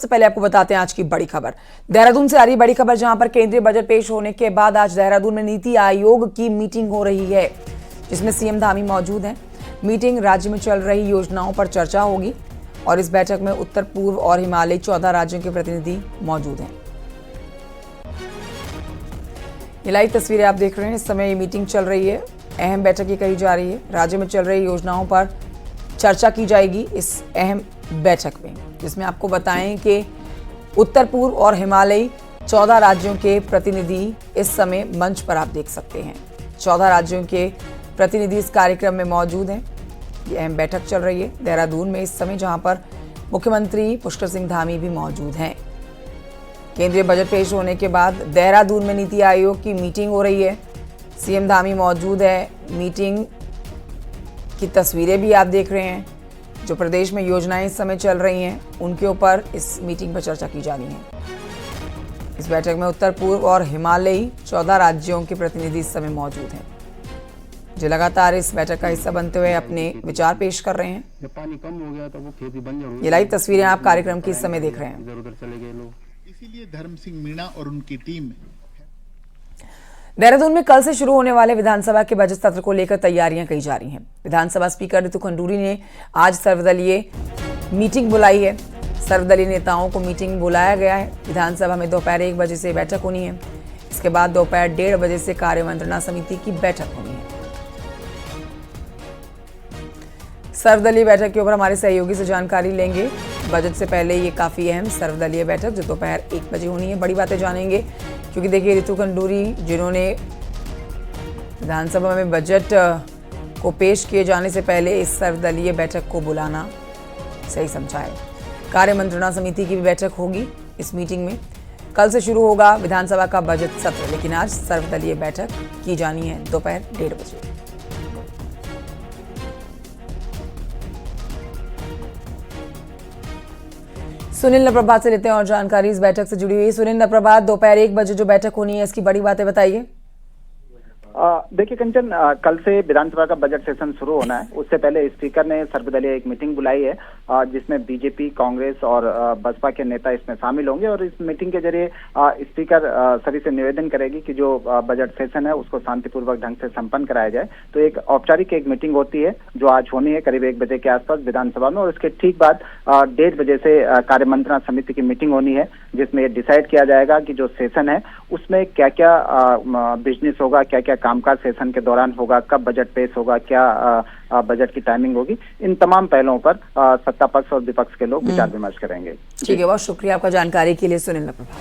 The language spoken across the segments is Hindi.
सबसे पहले आपको बताते हैं आज की बड़ी खबर। देहरादून से आ रही बड़ी खबर, जहां पर केंद्रीय बजट पेश होने के बाद आज देहरादून में नीति आयोग की मीटिंग हो रही है, जिसमें सीएम धामी मौजूद हैं। मीटिंग राज्य में चल रही योजनाओं पर चर्चा होगी और इस बैठक में उत्तर पूर्व और हिमालयी 14 राज्यों के प्रतिनिधि मौजूद हैं। ये लाइव तस्वीरें आप देख रहे हैं। इस समय ये मीटिंग चल रही है, अहम बैठक ये कही जा रही है। राज्य में चल रही योजनाओं पर चर्चा की जाएगी इस अहम बैठक में, जिसमें आपको बताएं कि उत्तर पूर्व और हिमालयी 14 राज्यों के प्रतिनिधि इस समय मंच पर आप देख सकते हैं। 14 राज्यों के प्रतिनिधि इस कार्यक्रम में मौजूद हैं। ये अहम बैठक चल रही है देहरादून में इस समय, जहां पर मुख्यमंत्री पुष्कर सिंह धामी भी मौजूद हैं। केंद्रीय बजट पेश होने के बाद देहरादून में नीति आयोग की मीटिंग हो रही है। सीएम धामी मौजूद है। मीटिंग की तस्वीरें भी आप देख रहे हैं। जो प्रदेश में योजनाएं इस समय चल रही हैं, उनके ऊपर इस मीटिंग पर चर्चा की जानी है। इस बैठक में उत्तर पूर्व और हिमालयी 14 राज्यों के प्रतिनिधि इस समय मौजूद हैं, जो लगातार इस बैठक का हिस्सा बनते हुए अपने विचार पेश कर रहे हैं। जब पानी कम हो गया तो वो खेती बंजर हो गई। ये लाइव तस्वीरें आप कार्यक्रम की इस समय देख रहे हैं। इधर-उधर चले गए लोग। इसीलिए धर्म सिंह मीणा और उनकी टीम देहरादून में कल से शुरू होने वाले विधानसभा के बजट सत्र को लेकर तैयारियां की जा रही हैं। विधानसभा स्पीकर ऋतु खंडूरी ने आज सर्वदलीय मीटिंग बुलाई है। सर्वदलीय नेताओं को मीटिंग बुलाया गया है। विधानसभा में दोपहर 1 बजे से बैठक होनी है। इसके बाद दोपहर 1:30 बजे से कार्य मंत्रणा समिति की बैठक होनी है। सर्वदलीय बैठक के ऊपर हमारे सहयोगी से जानकारी लेंगे। बजट से पहले ये काफी अहम सर्वदलीय बैठक जो दोपहर 1 बजे होनी है, बड़ी बातें जानेंगे, क्योंकि देखिए ऋतु खंडूरी जिन्होंने विधानसभा में बजट को पेश किए जाने से पहले इस सर्वदलीय बैठक को बुलाना सही समझा है। कार्य मंत्रणा समिति की भी बैठक होगी इस मीटिंग में। कल से शुरू होगा विधानसभा का बजट सत्र, लेकिन आज सर्वदलीय बैठक की जानी है दोपहर 1:30 बजे। सुनील नप्रभात से लेते हैं और जानकारी इस बैठक से जुड़ी हुई। सुनील नप्रभात, दोपहर 1 बजे जो बैठक होनी है, इसकी बड़ी बातें बताइए। देखिए कंचन, कल से विधानसभा का बजट सेशन शुरू होना है। उससे पहले स्पीकर ने सर्वदलीय एक मीटिंग बुलाई है, जिसमें बीजेपी, कांग्रेस और बसपा के नेता इसमें शामिल होंगे। और इस मीटिंग के जरिए स्पीकर सभी से निवेदन करेगी कि जो बजट सेशन है उसको शांतिपूर्वक ढंग से संपन्न कराया जाए। तो एक औपचारिक एक मीटिंग होती है जो आज होनी है करीब 1 बजे के आसपास विधानसभा में, और इसके ठीक बाद 1:30 बजे से कार्य मंत्रणा समिति की मीटिंग होनी है, जिसमें डिसाइड किया जाएगा कि जो सेशन है उसमें क्या क्या बिजनेस होगा, क्या क्या कामकाज सेशन के दौरान होगा, कब बजट पेश होगा, क्या बजट की टाइमिंग होगी। इन तमाम पहलुओं पर सत्ता पक्ष और विपक्ष के लोग विचार विमर्श करेंगे। ठीक है, बहुत शुक्रिया आपका जानकारी के लिए सुनील नप्रभात।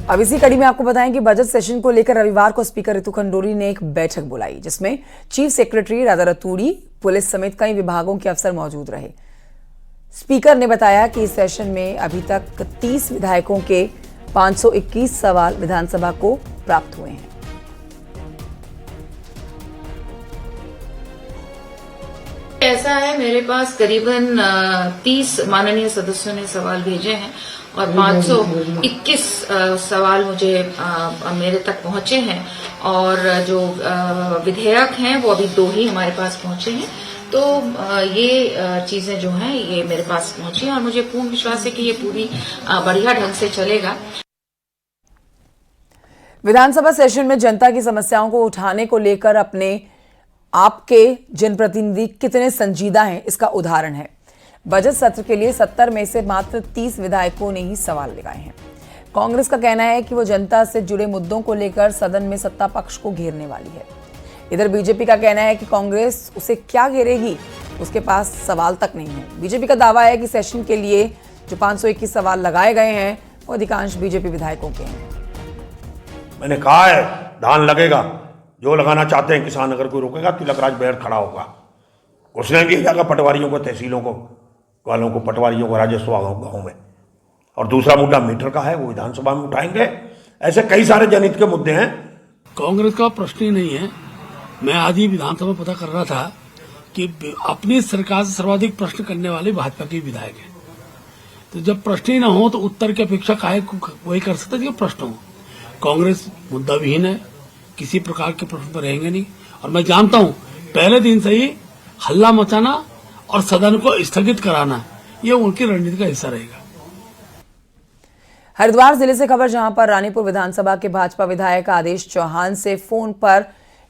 अब इसी कड़ी में आपको बताएं कि बजट सेशन को लेकर रविवार को स्पीकर ऋतु खंडूरी ने एक बैठक बुलाई, जिसमें chief secretary Radha Raturi, police समेत कई विभागों के अफसर मौजूद रहे। स्पीकर ने बताया कि इस सेशन में अभी तक 30 विधायकों के 521 सवाल विधानसभा को प्राप्त हुए हैं। ऐसा है, मेरे पास करीबन 30 माननीय सदस्यों ने सवाल भेजे हैं और 521 सवाल मुझे मेरे तक पहुंचे हैं, और जो विधेयक हैं वो अभी 2 ही हमारे पास पहुंचे हैं। तो ये चीजें जो हैं ये मेरे पास पहुंची हैं और मुझे पूर्ण विश्वास है कि ये पूरी बढ़िया ढंग से चलेगा। विधानसभा सेशन में जनता की समस्याओं को उठाने को लेकर अपने आपके जनप्रतिनिधि कितने संजीदा हैं, इसका उदाहरण है। बजट सत्र के लिए 70 में से मात्र 30 विधायकों ने ही सवाल लगाए हैं। कांग्रेस का कहना है कि वो जनता से जुड़े मुद्दों को लेकर सदन में सत्ता पक्ष को घेरने वाली है। इधर बीजेपी का कहना है कि कांग्रेस उसे क्या घेरेगी, उसके पास सवाल तक नहीं है। बीजेपी का दावा है कि सेशन के लिए जो 521 सवाल लगाए गए हैं वो अधिकांश बीजेपी विधायकों के हैं। मैंने कहा है धान लगेगा, जो लगाना चाहते हैं किसान, अगर कोई रोकेगा तिलक राज बैठ खड़ा होगा। उसने भी जाएगा पटवारियों को, तहसीलों को वालों को, पटवारियों को राजस्व गाँव में। और दूसरा मुद्दा मीटर का है, वो विधानसभा में उठाएंगे। ऐसे कई सारे जनहित के मुद्दे हैं। कांग्रेस का प्रश्न ही नहीं है। मैं आज ही विधानसभा पता कर रहा था कि अपनी सरकार से सर्वाधिक प्रश्न करने वाले भाजपा के विधायक हैं। तो जब प्रश्न ही न हो तो उत्तर की अपेक्षा काहे वही कर सकता है प्रश्न हो। कांग्रेस मुद्दा विहीन है, किसी प्रकार के प्रश्न पर रहेंगे नहीं। और मैं जानता हूं पहले दिन से ही हल्ला मचाना और सदन को स्थगित कराना ये उनकी रणनीति का हिस्सा रहेगा। हरिद्वार जिले से खबर, जहां पर रानीपुर विधानसभा के भाजपा विधायक आदेश चौहान से फोन पर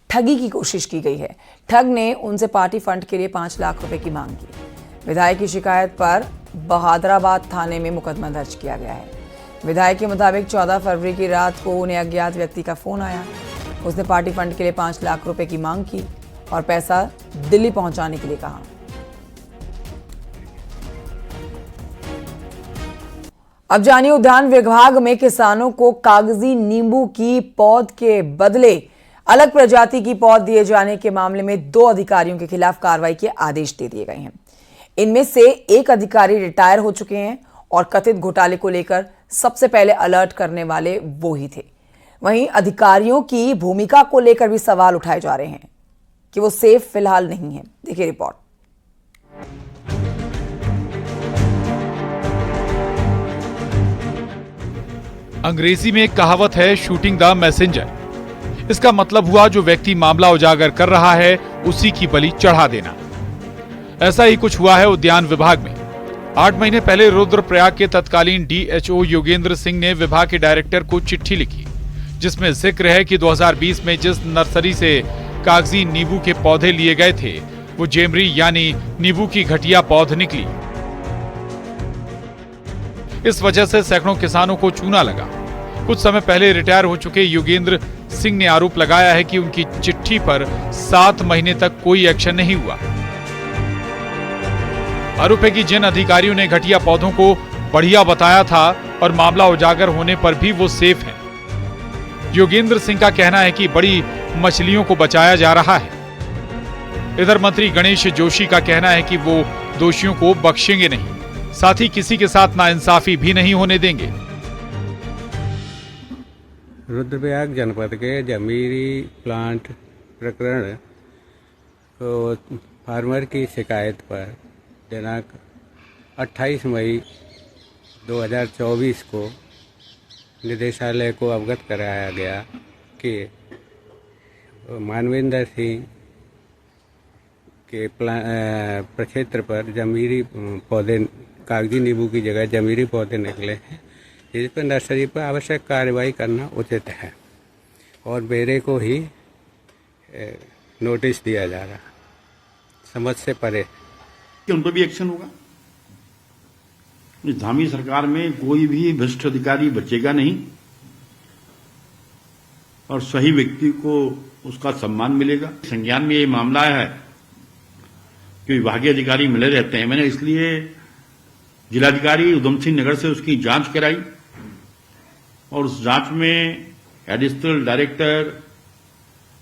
ठगी की कोशिश की गई है। ठग ने उनसे पार्टी फंड के लिए 5 लाख रुपए की मांग की। विधायक की शिकायत पर बहादुराबाद थाने में मुकदमा दर्ज किया गया है। विधायक के मुताबिक 14 फरवरी की रात को उन्हें अज्ञात व्यक्ति का फोन आया। उसने पार्टी फंड के लिए 5 लाख रुपए की मांग की और पैसा दिल्ली पहुंचाने के लिए कहा। अब जानिए, उद्यान विभाग में किसानों को कागजी नींबू की पौध के बदले अलग प्रजाति की पौध दिए जाने के मामले में 2 अधिकारियों के खिलाफ कार्रवाई के आदेश दे दिए गए हैं। इनमें से एक अधिकारी रिटायर हो चुके हैं और कथित घोटाले को लेकर सबसे पहले अलर्ट करने वाले वो ही थे। वहीं अधिकारियों की भूमिका को लेकर भी सवाल उठाए जा रहे हैं कि वो सेफ फिलहाल नहीं है। देखिए रिपोर्ट। अंग्रेजी में एक कहावत है, शूटिंग द मैसेंजर। इसका मतलब हुआ जो व्यक्ति मामला उजागर कर रहा है उसी की बलि चढ़ा देना। ऐसा ही कुछ हुआ है उद्यान विभाग में। 8 महीने पहले रुद्रप्रयाग के तत्कालीन डीएचओ योगेंद्र सिंह ने विभाग के डायरेक्टर को चिट्ठी लिखी, जिसमें जिक्र है कि 2020 में जिस नर्सरी से कागजी नींबू के पौधे लिए गए थे वो जेमरी यानी नींबू की घटिया पौध निकली। इस वजह से सैकड़ों किसानों को चूना लगा। कुछ समय पहले रिटायर हो चुके योगेंद्र सिंह ने आरोप लगाया है कि उनकी चिट्ठी पर 7 महीने तक कोई एक्शन नहीं हुआ। आरोप है कि जिन अधिकारियों ने घटिया पौधों को बढ़िया बताया था और मामला उजागर होने पर भी वो सेफ हैं। योगेंद्र सिंह का कहना है कि बड़ी मछलियों को बचाया जा रहा है। इधर मंत्री गणेश जोशी का कहना है कि वो दोषियों को बख्शेंगे नहीं, साथ ही किसी के साथ नाइंसाफी भी नहीं होने देंगे। रुद्रप्रयाग जनपद के जमीरी प्लांट प्रकरण को फार्मर की शिकायत पर दिनांक 28 मई 2024 को निदेशालय को अवगत कराया गया कि मानवेंद्र सिंह के प्रक्षेत्र पर जमीरी पौधे, कागजी नींबू की जगह जमीरी पौधे निकले हैं, जिस पर नर्सरी पर आवश्यक कार्रवाई करना उचित है और मेरे को ही नोटिस दिया जा रहा, समझ से परे। उन पर भी एक्शन होगा। इस धामी सरकार में कोई भी भ्रष्ट अधिकारी बचेगा नहीं और सही व्यक्ति को उसका सम्मान मिलेगा। संज्ञान में ये मामला है कि विभागीय अधिकारी मिले रहते हैं। मैंने इसलिए जिलाधिकारी उधम सिंह नगर से उसकी जांच कराई और उस जांच में एडिशनल डायरेक्टर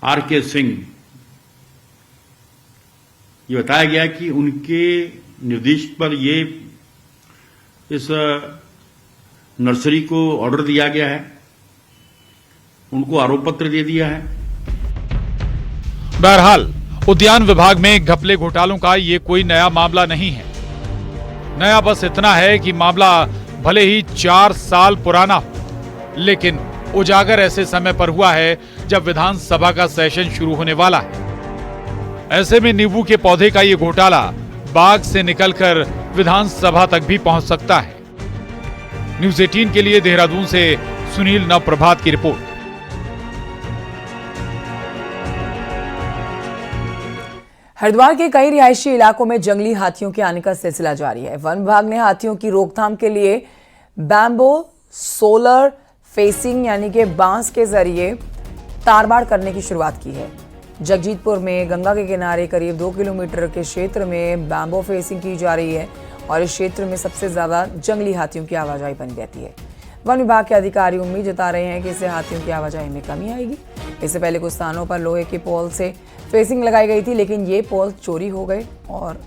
आर.के. सिंह ये बताया गया कि उनके निर्देश पर ये इस नर्सरी को ऑर्डर दिया गया है, उनको आरोप पत्र दे दिया है। बहरहाल उद्यान विभाग में घपले घोटालों का ये कोई नया मामला नहीं है। नया बस इतना है कि मामला भले ही 4 साल पुराना हो, लेकिन उजागर ऐसे समय पर हुआ है जब विधानसभा का सेशन शुरू होने वाला है। ऐसे में नींबू के पौधे का ये घोटाला बाग से निकलकर विधानसभा तक भी पहुंच सकता है। न्यूज़ 18 के लिए देहरादून से सुनील नवप्रभात की रिपोर्ट। हरिद्वार के कई रिहायशी इलाकों में जंगली हाथियों के आने का सिलसिला जारी है। वन विभाग ने हाथियों की रोकथाम के लिए बैम्बो सोलर फेसिंग यानी कि बांस के जरिए तारबाड़ करने की शुरुआत की है। जगजीतपुर में गंगा के किनारे करीब 2 किलोमीटर के क्षेत्र में बैम्बो फेसिंग की जा रही है और इस क्षेत्र में सबसे ज्यादा जंगली हाथियों की आवाजाही बनी रहती है। वन विभाग के अधिकारी उम्मीद जता रहे हैं कि इससे हाथियों की आवाजाही में कमी आएगी। इससे पहले कुछ स्थानों पर लोहे के पोल से फेसिंग लगाई गई थी, लेकिन ये पोल चोरी हो गए और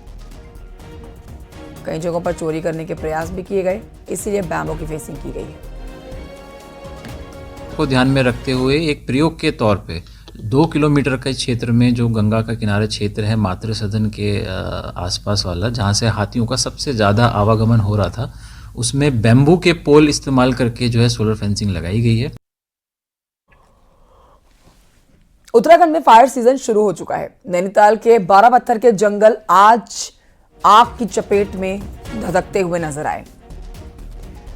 कई जगहों पर चोरी करने के प्रयास भी किए गए, इसीलिए बैम्बो की फेसिंग की गई है। को ध्यान में रखते हुए एक प्रयोग के तौर पे 2 किलोमीटर के क्षेत्र में जो गंगा का किनारे क्षेत्र है मातृ सदन के आसपास वाला, जहां से हाथियों का सबसे ज़्यादा आवागमन हो रहा था, उसमें बैम्बू के पोल इस्तेमाल करके जो है सोलर फेंसिंग लगाई गई है। उत्तराखंड में फायर सीजन शुरू हो चुका है। नैनीताल के 12 पत्थर के जंगल आज आग की चपेट में धधकते हुए नजर आए।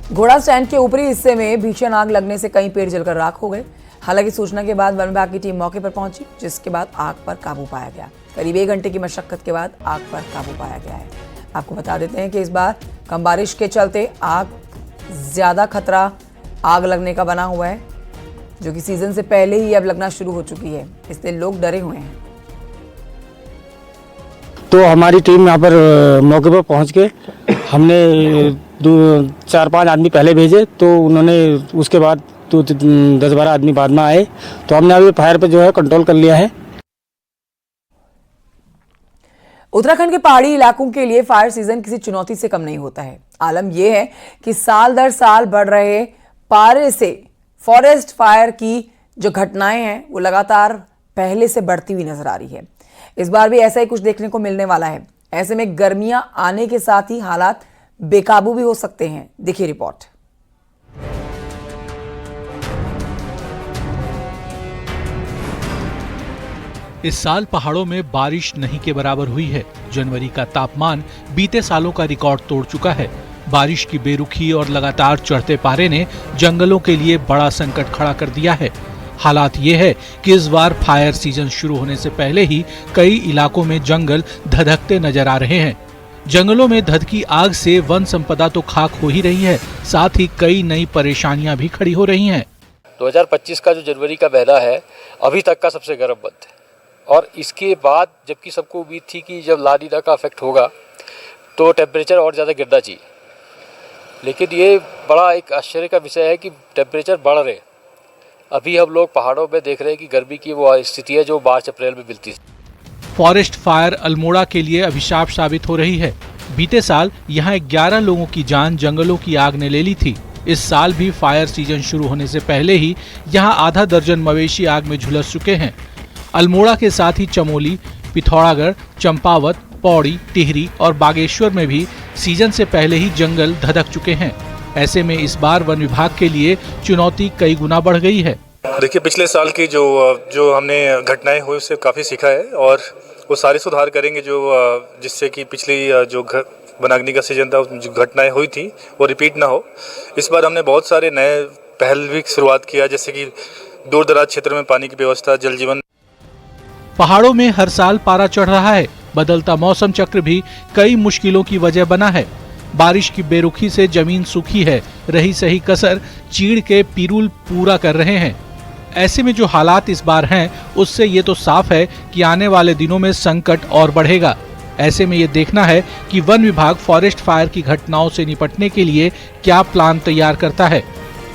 घोड़ा स्टैंड के ऊपरी हिस्से में भीषण आग लगने से कई पेड़ जलकर राख हो गए। हालांकि सूचना के बाद वन विभाग की टीम मौके पर पहुंची, जिसके बाद आग पर काबू पाया गया। करीब 1 घंटे की मशक्कत के बाद आग पर काबू पाया गया है। आपको बता देते हैं कि इस बार कम बारिश के चलते ज्यादा खतरा आग लगने का बना हुआ है, जो कि सीजन से पहले ही अब लगना शुरू हो चुकी है, इसलिए लोग डरे हुए हैं। तो हमारी टीम यहाँ पर मौके पर पहुँच के हमने 4-5 आदमी पहले भेजे, तो उन्होंने उसके बाद तो 10-12 आदमी बाद में आए, तो हमने अभी फायर पे जो है कंट्रोल कर लिया है। उत्तराखंड के पहाड़ी इलाकों के लिए फायर सीजन किसी चुनौती से कम नहीं होता है। आलम यह है कि साल दर साल बढ़ रहे पारे से फॉरेस्ट फायर की जो घटनाएं हैं वो लगातार पहले से बढ़ती हुई नजर आ रही है। इस बार भी ऐसा ही कुछ देखने को मिलने वाला है। ऐसे में गर्मियां आने के साथ ही हालात बेकाबू भी हो सकते हैं। देखिए रिपोर्ट। इस साल पहाड़ों में बारिश नहीं के बराबर हुई है। जनवरी का तापमान बीते सालों का रिकॉर्ड तोड़ चुका है। बारिश की बेरुखी और लगातार चढ़ते पारे ने जंगलों के लिए बड़ा संकट खड़ा कर दिया है। हालात ये है कि इस बार फायर सीजन शुरू होने से पहले ही कई इलाकों में जंगल धधकते नजर आ रहे हैं। जंगलों में धधकी आग से वन संपदा तो खाक हो ही रही है, साथ ही कई नई परेशानियां भी खड़ी हो रही हैं। 2025 का जो जनवरी का महीना है अभी तक का सबसे गर्म मंथ है, और इसके बाद जबकि सबको उम्मीद थी कि जब ला नीना का इफेक्ट होगा तो टेम्परेचर और ज़्यादा गिरना चाहिए, लेकिन ये बड़ा एक आश्चर्य का विषय है कि टेम्परेचर बढ़ रहे। अभी हम लोग पहाड़ों में देख रहे हैं कि गर्मी की वो स्थिति है जो मार्च अप्रैल में मिलती है। फॉरेस्ट फायर अल्मोड़ा के लिए अभिशाप साबित हो रही है। बीते साल यहाँ 11 लोगों की जान जंगलों की आग ने ले ली थी। इस साल भी फायर सीजन शुरू होने से पहले ही यहाँ आधा दर्जन मवेशी आग में झुलस चुके हैं। अल्मोड़ा के साथ ही चमोली, पिथौरागढ़, चंपावत, पौड़ी, टिहरी और बागेश्वर में भी सीजन से पहले ही जंगल धधक चुके हैं। ऐसे में इस बार वन विभाग के लिए चुनौती कई गुना बढ़ गई है। देखिए, पिछले साल की जो हमने घटनाएं हुई उससे काफ़ी सीखा है और वो सारे सुधार करेंगे जिससे कि पिछली जो वनाग्नि का सीजन था जो घटनाएं हुई थी वो रिपीट ना हो। इस बार हमने बहुत सारे नए पहल भी शुरुआत किया, जैसे कि दूर दराज क्षेत्र में पानी की व्यवस्था, जल जीवन। पहाड़ों में हर साल पारा चढ़ रहा है। बदलता मौसम चक्र भी कई मुश्किलों की वजह बना है। बारिश की बेरुखी से जमीन सूखी है, रही सही कसर चीड़ के पिरूल पूरा कर रहे हैं। ऐसे में जो हालात इस बार हैं उससे ये तो साफ है कि आने वाले दिनों में संकट और बढ़ेगा। ऐसे में ये देखना है कि वन विभाग फॉरेस्ट फायर की घटनाओं से निपटने के लिए क्या प्लान तैयार करता है।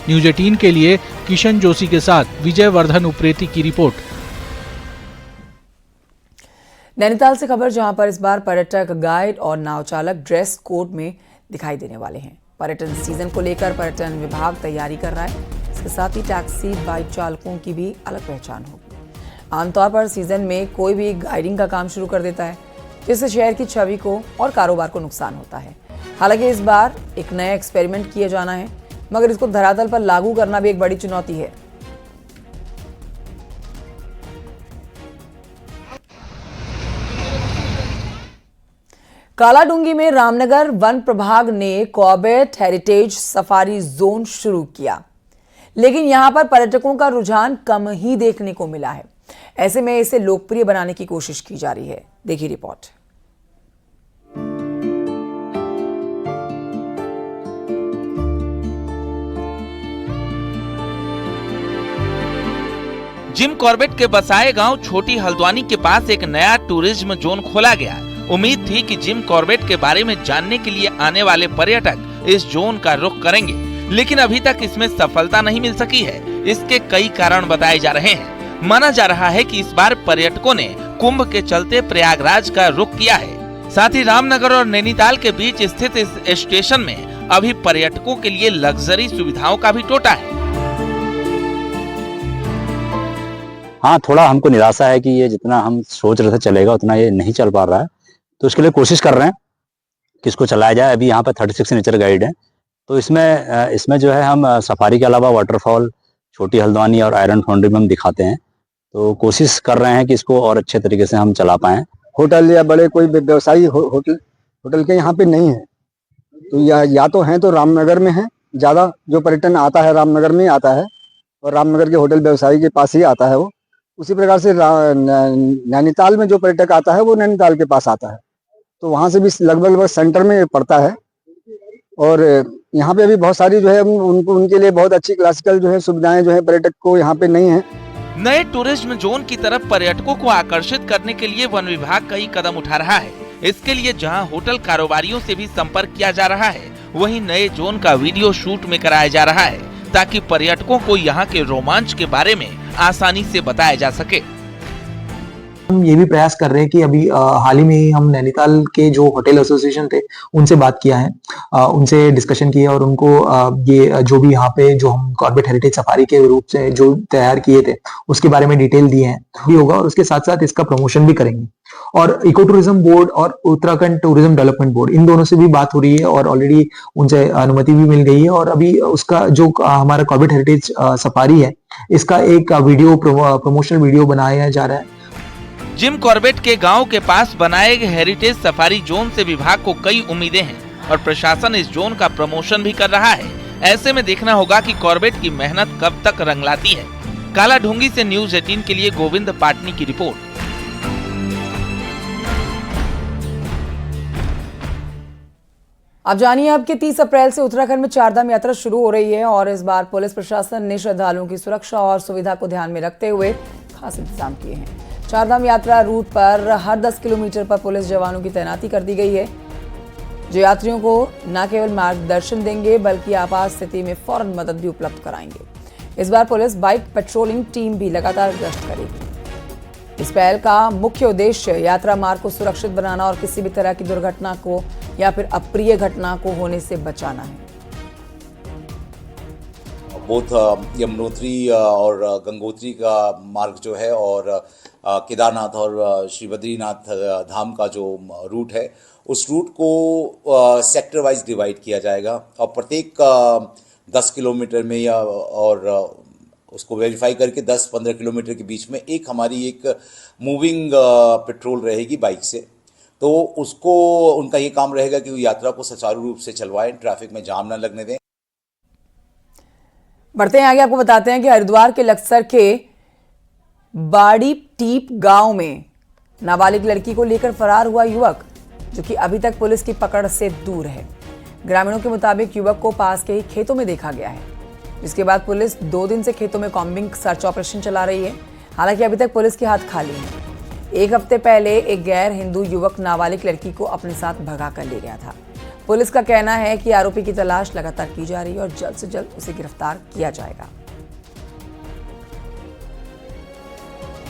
न्यूज 18 के लिए किशन जोशी के साथ विजय वर्धन उप्रेती की रिपोर्ट। नैनीताल से खबर, जहां पर इस बार पर्यटक, गाइड और नाव चालक ड्रेस कोड में दिखाई देने वाले हैं। पर्यटन सीजन को लेकर पर्यटन विभाग तैयारी कर रहा है। इसके साथ ही टैक्सी, बाइक चालकों की भी अलग पहचान होगी। आमतौर पर सीजन में कोई भी गाइडिंग का काम शुरू कर देता है, जिससे शहर की छवि को और कारोबार को नुकसान होता है। हालांकि इस बार एक नया एक्सपेरिमेंट किया जाना है, मगर इसको धरातल पर लागू करना भी एक बड़ी चुनौती है। कालाडूंगी में रामनगर वन प्रभाग ने कॉर्बेट हेरिटेज सफारी जोन शुरू किया, लेकिन यहां पर पर्यटकों का रुझान कम ही देखने को मिला है। ऐसे में इसे लोकप्रिय बनाने की कोशिश की जा रही है। देखिए रिपोर्ट। जिम कॉर्बेट के बसाए गांव छोटी हल्द्वानी के पास एक नया टूरिज्म जोन खोला गया। उम्मीद थी कि जिम कॉर्बेट के बारे में जानने के लिए आने वाले पर्यटक इस जोन का रुख करेंगे, लेकिन अभी तक इसमें सफलता नहीं मिल सकी है। इसके कई कारण बताए जा रहे हैं। माना जा रहा है कि इस बार पर्यटकों ने कुंभ के चलते प्रयागराज का रुख किया है। साथ ही रामनगर और नैनीताल के बीच स्थित इस स्टेशन में अभी पर्यटकों के लिए लग्जरी सुविधाओं का भी टोटा है। हाँ, थोड़ा हमको निराशा है कि ये जितना हम सोच रहे थे चलेगा उतना ये नहीं चल पा रहा है, तो इसके लिए कोशिश कर रहे हैं कि इसको चलाया जाए। अभी यहाँ पे 36 नेचर गाइड है, तो इसमें जो है हम सफारी के अलावा वाटरफॉल, छोटी हल्द्वानी और आयरन फाउंड्री में हम दिखाते हैं। तो कोशिश कर रहे हैं कि इसको और अच्छे तरीके से हम चला पाएं। होटल या बड़े कोई व्यवसायी होटल के यहाँ पे नहीं है, तो या तो हैं तो रामनगर में हैं, ज़्यादा जो पर्यटन आता है रामनगर में ही आता है और रामनगर के होटल व्यवसायी के पास ही आता है वो। उसी प्रकार से नैनीताल में जो पर्यटक आता है वो नैनीताल के पास आता है, तो वहाँ से भी लगभग सेंटर में पड़ता है। और यहाँ पे अभी बहुत सारी जो है उनके लिए बहुत अच्छी क्लासिकल जो है सुविधाएं जो है पर्यटक को यहाँ पे नहीं है। नए टूरिज्म जोन की तरफ पर्यटकों को आकर्षित करने के लिए वन विभाग कई कदम उठा रहा है। इसके लिए जहां होटल कारोबारियों से भी संपर्क किया जा रहा है, वहीं नए जोन का वीडियो शूट में कराया जा रहा है ताकि पर्यटकों को यहां के रोमांच के बारे में आसानी से बताया जा सके। हम ये भी प्रयास कर रहे हैं कि अभी हाल ही में हम नैनीताल के जो होटल एसोसिएशन थे उनसे बात किया है, उनसे डिस्कशन किया और उनको ये जो भी यहाँ पे जो हम कॉर्बेट हेरिटेज सफारी के रूप से जो तैयार किए थे उसके बारे में डिटेल दिए हैं भी होगा और उसके साथ साथ इसका प्रमोशन भी करेंगे। और इको टूरिज्म बोर्ड और उत्तराखंड टूरिज्म डेवलपमेंट बोर्ड इन दोनों से भी बात हो रही है और ऑलरेडी उनसे अनुमति भी मिल गई है और अभी उसका जो हमारा कॉर्बेट हेरिटेज सफारी है इसका एक वीडियो प्रमोशनल वीडियो बनाया जा रहा है। जिम कॉर्बेट के गांव के पास बनाए गए हेरिटेज सफारी जोन से विभाग को कई उम्मीदें हैं और प्रशासन इस जोन का प्रमोशन भी कर रहा है। ऐसे में देखना होगा कि कॉर्बेट की मेहनत कब तक रंग लाती है। काला ढूंगी से न्यूज़ 18 के लिए गोविंद पाटनी की रिपोर्ट। अब जानिए अब कि 30 अप्रैल से उत्तराखंड में चारधाम यात्रा शुरू हो रही है और इस बार पुलिस प्रशासन ने श्रद्धालुओं की सुरक्षा और सुविधा को ध्यान में रखते हुए खास इंतजाम किए हैं। चारधाम यात्रा रूट पर हर 10 किलोमीटर पर पुलिस जवानों की तैनाती कर दी गई है, जो यात्रियों को न केवल मार्गदर्शन देंगे बल्कि आपात स्थिति में फौरन मदद भी उपलब्ध कराएंगे। इस बार पुलिस बाइक पेट्रोलिंग टीम भी लगातार गश्त करेगी। इस पहल का मुख्य उद्देश्य यात्रा मार्ग को सुरक्षित बनाना और किसी भी तरह की दुर्घटना को या फिर अप्रिय घटना को होने से बचाना है। बोथ यमुनोत्री और गंगोत्री का मार्ग जो है और केदारनाथ और श्री बद्रीनाथ धाम का जो रूट है उस रूट को सेक्टर वाइज डिवाइड किया जाएगा और प्रत्येक 10 किलोमीटर में या और उसको वेरीफाई करके 10-15 किलोमीटर के बीच में एक हमारी एक मूविंग पेट्रोल रहेगी बाइक से, तो उसको उनका ये काम रहेगा कि वो यात्रा को सुचारू रूप से चलवाएं, ट्रैफिक में जाम ना लगने दें। बढ़ते हैं आगे, आपको बताते हैं कि हरिद्वार के लक्सर के बाड़ी टीप गांव में नाबालिग लड़की को लेकर फरार हुआ युवक, जो कि अभी तक पुलिस की पकड़ से दूर है। ग्रामीणों के मुताबिक युवक को पास के ही खेतों में देखा गया है, जिसके बाद पुलिस 2 दिन से खेतों में कॉम्बिंग सर्च ऑपरेशन चला रही है। हालांकि अभी तक पुलिस के हाथ खाली है। 1 हफ्ते पहले एक गैर हिंदू युवक नाबालिग लड़की को अपने साथ भगा कर ले गया था। पुलिस का कहना है कि आरोपी की तलाश लगातार की जा रही है और जल्द से जल्द उसे गिरफ्तार किया जाएगा।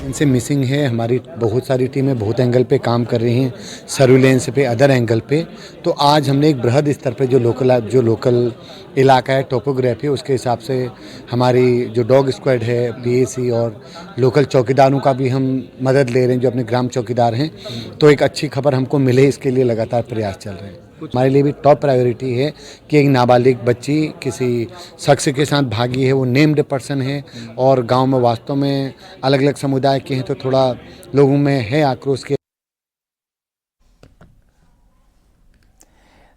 इनसे मिसिंग है। हमारी बहुत सारी टीमें बहुत एंगल पे काम कर रही हैं, सर्विलेंस पे, अदर एंगल पे। तो आज हमने एक बृहद स्तर पे जो लोकल इलाका है, टोपोग्राफी, उसके हिसाब से हमारी जो डॉग स्क्वाड है, पीएसी और लोकल चौकीदारों का भी हम मदद ले रहे हैं, जो अपने ग्राम चौकीदार हैं। तो एक अच्छी खबर हमको मिले, इसके लिए लगातार प्रयास चल रहे हैं। हमारे लिए भी टॉप प्रायोरिटी है कि एक नाबालिग बच्ची किसी शख्स के साथ भागी है, वो नेम्ड पर्सन है और गांव में वास्तव में अलग अलग समुदाय के हैं, तो थोड़ा लोगों में है आक्रोश के।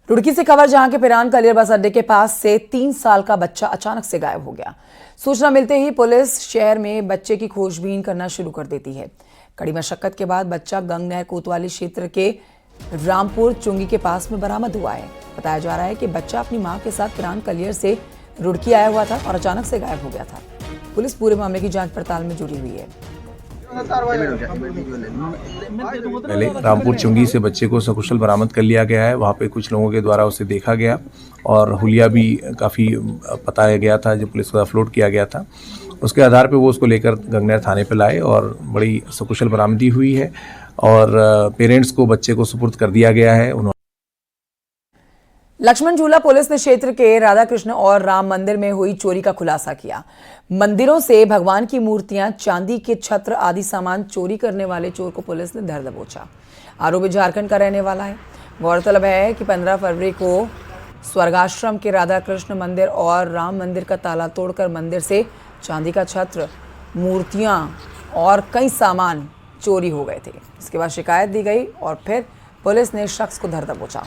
रुड़की से खबर, जहां के पिरान कलियर बस अड्डे के पास से 3 साल का बच्चा अचानक से गायब हो गया। सूचना मिलते ही पुलिस शहर में बच्चे की खोजबीन करना शुरू कर देती है। कड़ी मशक्कत के बाद बच्चा गंगनहर कोतवाली क्षेत्र के रामपुर चुंगी के पास में बरामद हुआ है। बताया जा रहा है कि बच्चा अपनी मां के साथ पिरान कलियर से रुड़की आया हुआ था और अचानक से गायब हो गया था। पुलिस पूरे मामले की जांच पड़ताल में जुटी हुई है। पहले रामपुर चुंगी से बच्चे को सकुशल बरामद कर लिया गया है। वहाँ पे कुछ लोगों के द्वारा उसे देखा गया और हुलिया भी काफ़ी बताया गया था, जो पुलिस को अपलोड किया गया था। उसके आधार पे वो उसको लेकर गंगनहर थाने पे लाए और बड़ी सकुशल बरामदी हुई है और पेरेंट्स को बच्चे को सुपुर्द कर दिया गया है। लक्ष्मण झूला पुलिस ने क्षेत्र के राधा कृष्ण और राम मंदिर में हुई चोरी का खुलासा किया। मंदिरों से भगवान की मूर्तियां, चांदी के छत्र आदि सामान चोरी करने वाले चोर को पुलिस ने धर दबोचा। आरोपी झारखंड का रहने वाला है। गौरतलब है कि 15 फरवरी को स्वर्गाश्रम के राधा कृष्ण मंदिर और राम मंदिर का ताला तोड़कर मंदिर से चांदी का छत्र, मूर्तियां और कई सामान चोरी हो गए थे। इसके बाद शिकायत दी गई और फिर पुलिस ने शख्स को धर दबोचा।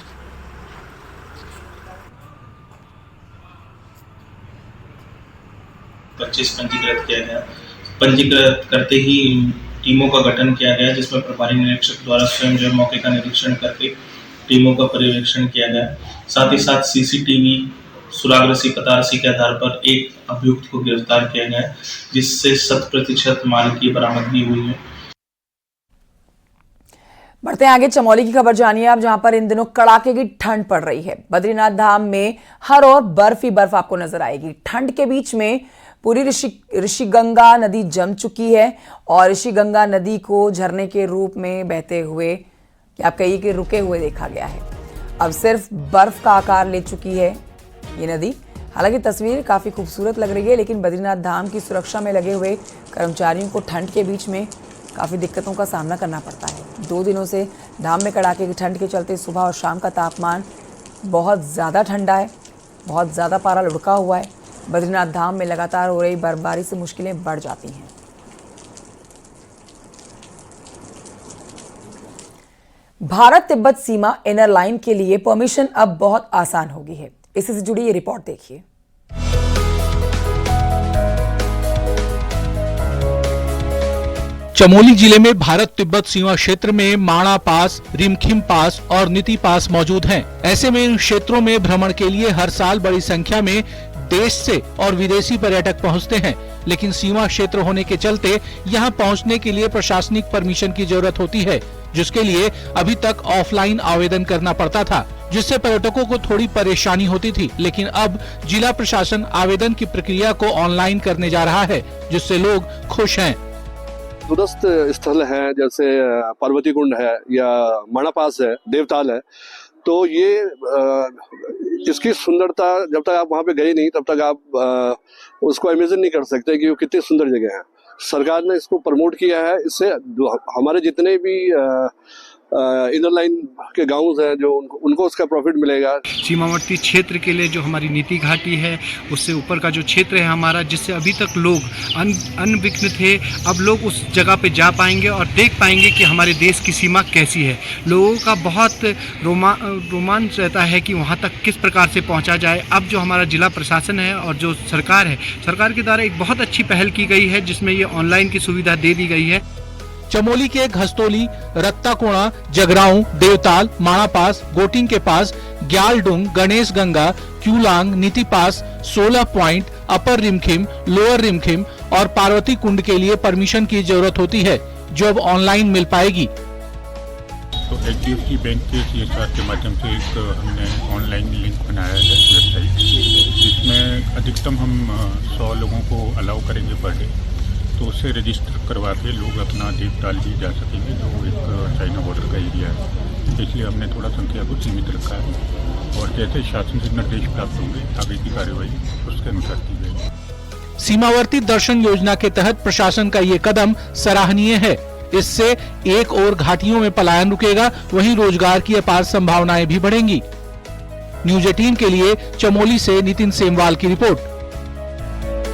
25 पंजीकृत किया गया। पंजीकृत करते ही टीमों का गठन किया गया, जिसमें प्रभारी निरीक्षक द्वारा स्वयं जो मौके का निरीक्षण करके टीमों का पर्यवेक्षण किया गया। साथ ही साथ सीसीटीवी सुराग रसी पता रसी के आधार पर एक अभियुक्त को गिरफ्तार किया गया, जिससे 100% माल की बरामदगी हुई है। बढ़ते हैं आगे, चमोली की खबर जानिए आप, जहां पर इन दिनों कड़ाके की ठंड पड़ रही है। बद्रीनाथ धाम में हर ओर बर्फ ही बर्फ आपको नजर आएगी। ठंड के बीच में पूरी ऋषिगंगा नदी जम चुकी है और ऋषिगंगा नदी को झरने के रूप में बहते हुए, आप कहिए कि रुके हुए देखा गया है। अब सिर्फ बर्फ का आकार ले चुकी है ये नदी। हालांकि तस्वीर काफी खूबसूरत लग रही है, लेकिन बद्रीनाथ धाम की सुरक्षा में लगे हुए कर्मचारियों को ठंड के बीच में काफ़ी दिक्कतों का सामना करना पड़ता है। 2 दिनों से धाम में कड़ाके की ठंड के चलते सुबह और शाम का तापमान बहुत ज़्यादा ठंडा है, बहुत ज़्यादा पारा लुढ़का हुआ है। बद्रीनाथ धाम में लगातार हो रही बर्फबारी से मुश्किलें बढ़ जाती हैं। भारत तिब्बत सीमा इनर लाइन के लिए परमिशन अब बहुत आसान हो गई है। इसी से जुड़ी ये रिपोर्ट देखिए। चमोली जिले में भारत तिब्बत सीमा क्षेत्र में माणा पास, रिमखिम पास और नीति पास मौजूद हैं। ऐसे में इन क्षेत्रों में भ्रमण के लिए हर साल बड़ी संख्या में देश से और विदेशी पर्यटक पहुंचते हैं, लेकिन सीमा क्षेत्र होने के चलते यहां पहुंचने के लिए प्रशासनिक परमिशन की जरूरत होती है, जिसके लिए अभी तक ऑफलाइन आवेदन करना पड़ता था, जिससे पर्यटकों को थोड़ी परेशानी होती थी। लेकिन अब जिला प्रशासन आवेदन की प्रक्रिया को ऑनलाइन करने जा रहा है, जिससे लोग खुश हैं। दूरस्थ स्थल है जैसे पार्वती कुंड है या माणा पास है, देवताल है, तो ये इसकी सुंदरता जब तक आप वहाँ पे गए नहीं तब तक आप उसको इमेजिन नहीं कर सकते कि वो कितनी सुंदर जगह है। सरकार ने इसको प्रमोट किया है, इससे हमारे जितने भी इनर लाइन के गांव हैं जो उनको उसका प्रॉफिट मिलेगा। सीमावर्ती क्षेत्र के लिए जो हमारी नीति घाटी है, उससे ऊपर का जो क्षेत्र है हमारा, जिससे अभी तक लोग अनभिज्ञ थे, अब लोग उस जगह पे जा पाएंगे और देख पाएंगे कि हमारे देश की सीमा कैसी है। लोगों का बहुत रोमांच रहता है कि वहाँ तक किस प्रकार से पहुँचा जाए। अब जो हमारा जिला प्रशासन है और जो सरकार है, सरकार के द्वारा एक बहुत अच्छी पहल की गई है, जिसमें ये ऑनलाइन की सुविधा दे दी गई है। चमोली के घस्तोली, रत्ताकोणा, जगराऊं, देवताल, माणा पास, गोटिंग के पास, ग्यालडुंग, गणेश गंगा, क्यूलांग, नीति पास, 16 पॉइंट, अपर रिमखिम, लोअर रिमखिम और पार्वती कुंड के लिए परमिशन की जरूरत होती है, जो अब ऑनलाइन मिल पाएगी। तो HDFC बैंक के CSR के माध्यम से एक हमने ऑनलाइन लिंक बनाया है वेबसाइट, जिसमें अधिकतम हम 100 लोगों को अलाउ करेंगे पर डे। तो उससे रजिस्टर करवा के लोग अपना देवताल भी जा सकेंगे, जो एक चाइना बॉर्डर का एरिया है। इसलिए हमने थोड़ा संख्या को सीमित रखा है और जैसे शासन से निर्देश प्राप्त होंगे आगे की कार्यवाही उसके अनुसार की जाएगी। सीमावर्ती दर्शन योजना के तहत प्रशासन का ये कदम सराहनीय है। इससे एक और घाटियों में पलायन रुकेगा, वहीं रोजगार की अपार संभावनाएं भी बढ़ेंगी। न्यूज 18 के लिए चमोली से नितिन सेमवाल की रिपोर्ट।